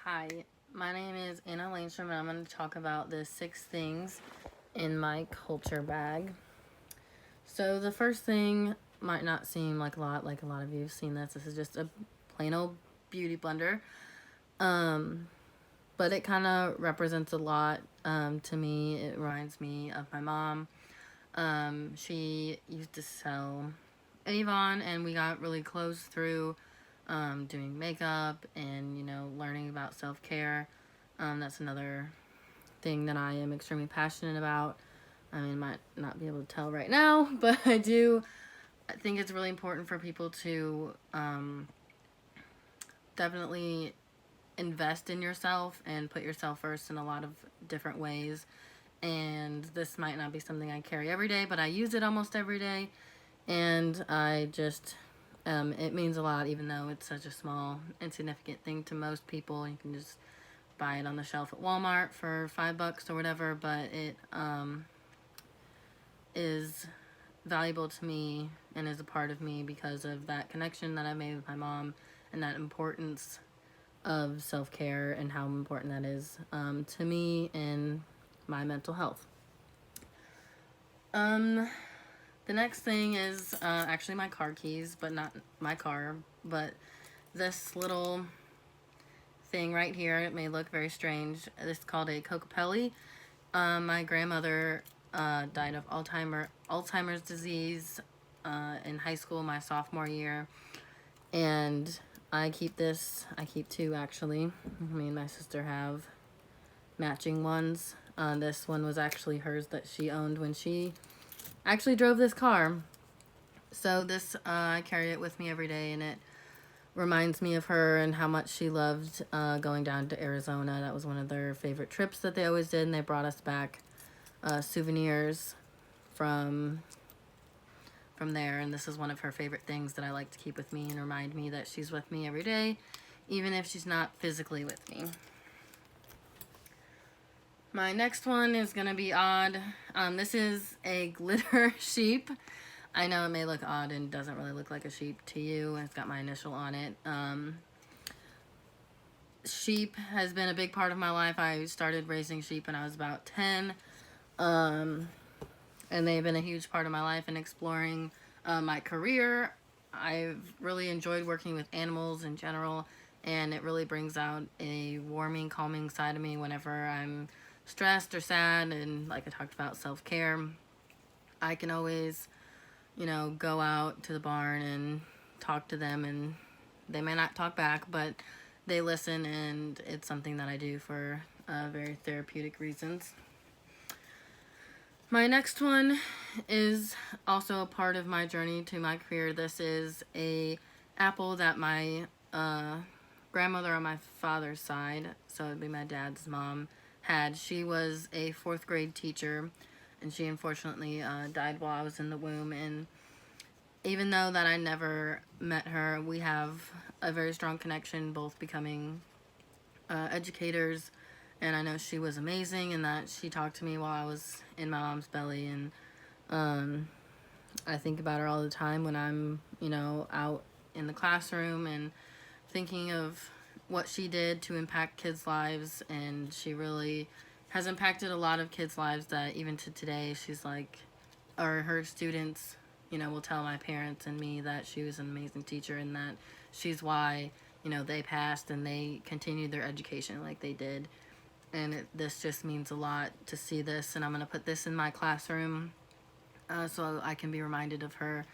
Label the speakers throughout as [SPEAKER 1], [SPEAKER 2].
[SPEAKER 1] Hi, my name is Anna Langstrom, and I'm going to talk about the 6 things in my culture bag. So, the first thing might not seem like a lot of you have seen this. This is just a plain old beauty blender. Um, but it kind of represents a lot to me. It reminds me of my mom. She used to sell Avon, and we got really close through doing makeup and learning about self-care. That's another thing that I am extremely passionate about. I mean, might not be able to tell right now, but I think it's really important for people to definitely invest in yourself and put yourself first in a lot of different ways. And this might not be something I carry every day, but I use it almost every day. And I just, it means a lot, even though it's such a small, insignificant thing to most people. You can just buy it on the shelf at Walmart for $5 or whatever, but it is valuable to me and is a part of me because of that connection that I made with my mom and that importance of self-care and how important that is to me and my mental health. The next thing is actually my car keys, but not my car, but this little thing right here. It may look very strange. This is called a Kokopelli. My grandmother died of Alzheimer's disease in high school, my sophomore year, and I keep this. I keep two actually. Me and my sister have matching ones. This one was actually hers that she owned when she actually drove this car. So this I carry it with me every day, and it reminds me of her and how much she loved going down to Arizona. That was one of their favorite trips that they always did, and they brought us back souvenirs from there. And this is one of her favorite things that I like to keep with me and remind me that she's with me every day, even if she's not physically with me. My next one is gonna be odd. This is a glitter sheep. I know it may look odd and doesn't really look like a sheep to you. It's got my initial on it. Sheep has been a big part of my life. I started raising sheep when I was about 10. And they've been a huge part of my life and exploring my career. I've really enjoyed working with animals in general, and it really brings out a warming, calming side of me whenever I'm stressed or sad. And like I talked about self-care, I can always go out to the barn and talk to them, and they may not talk back, but they listen, and it's something that I do for very therapeutic reasons. My next one is also a part of my journey to my career. This is a apple that my grandmother on my father's side, so it'd be my dad's mom, had. She was a 4th grade teacher, and she unfortunately died while I was in the womb. And even though that I never met her, we have a very strong connection, both becoming educators. And I know she was amazing and that she talked to me while I was in my mom's belly. And I think about her all the time when I'm, out in the classroom and thinking of what she did to impact kids' lives. And she really has impacted a lot of kids' lives that even to today, she's like, or her students, will tell my parents and me that she was an amazing teacher and that she's why, they passed and they continued their education like they did. And this just means a lot to see this, and I'm going to put this in my classroom so I can be reminded of her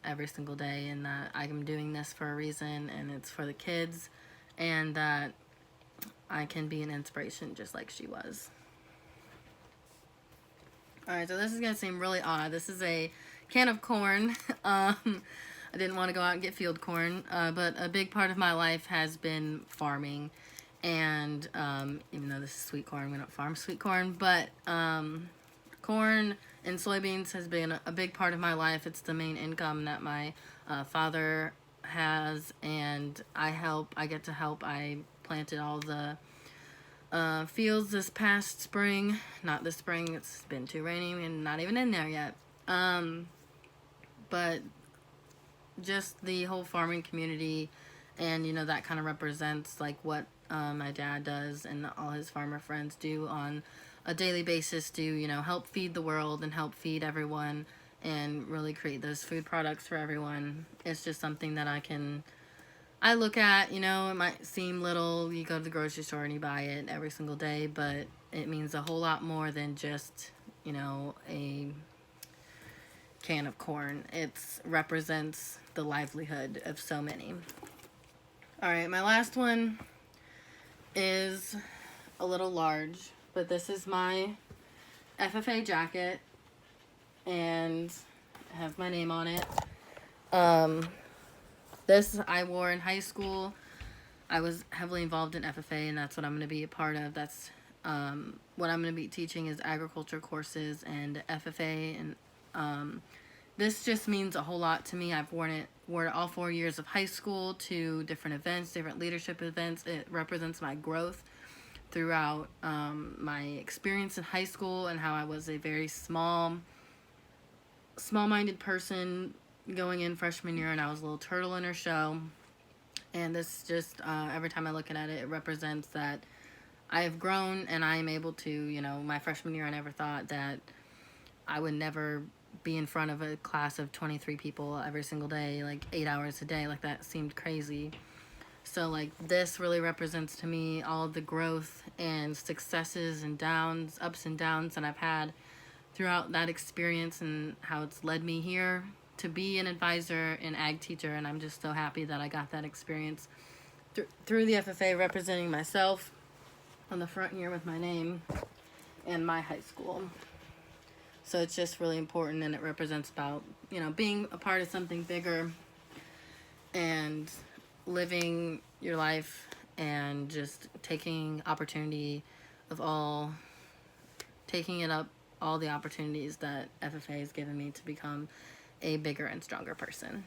[SPEAKER 1] every single day, and that I'm doing this for a reason, and it's for the kids, and that I can be an inspiration just like she was. Alright, so this is going to seem really odd. This is a can of corn. I didn't want to go out and get field corn, but a big part of my life has been farming. And even though this is sweet corn, we don't farm sweet corn, but corn and soybeans has been a big part of my life. It's the main income that my father has, and I get to help. I planted all the fields this past spring. Not this spring, it's been too rainy and not even in there yet. But just the whole farming community And, you know, that kind of represents like what my dad does and all his farmer friends do on a daily basis to, you know, help feed the world and help feed everyone and really create those food products for everyone. It's just something that I look at, you know, it might seem little. You go to the grocery store and you buy it every single day, but it means a whole lot more than just, you know, a can of corn. It represents the livelihood of so many. All right, my last one is a little large, but this is my FFA jacket and it has my name on it. This I wore in high school. I was heavily involved in FFA, and that's what I'm going to be a part of. That's what I'm going to be teaching is agriculture courses and FFA, and this just means a whole lot to me. I've worn it all 4 years of high school to different events, different leadership events. It represents my growth throughout my experience in high school and how I was a very small-minded person going in freshman year, and I was a little turtle in her show. And this just, every time I look at it, it represents that I have grown and I am able to, you know, my freshman year, I never thought that I would never be in front of a class of 23 people every single day, like 8 hours a day. Like, that seemed crazy. So, like, this really represents to me all of the growth and successes and downs, ups and downs that I've had throughout that experience and how it's led me here to be an advisor and ag teacher. And I'm just so happy that I got that experience through the FFA, representing myself on the front here with my name and my high school. So it's just really important, and it represents about, you know, being a part of something bigger and living your life and just taking opportunity of all the opportunities that FFA has given me to become a bigger and stronger person.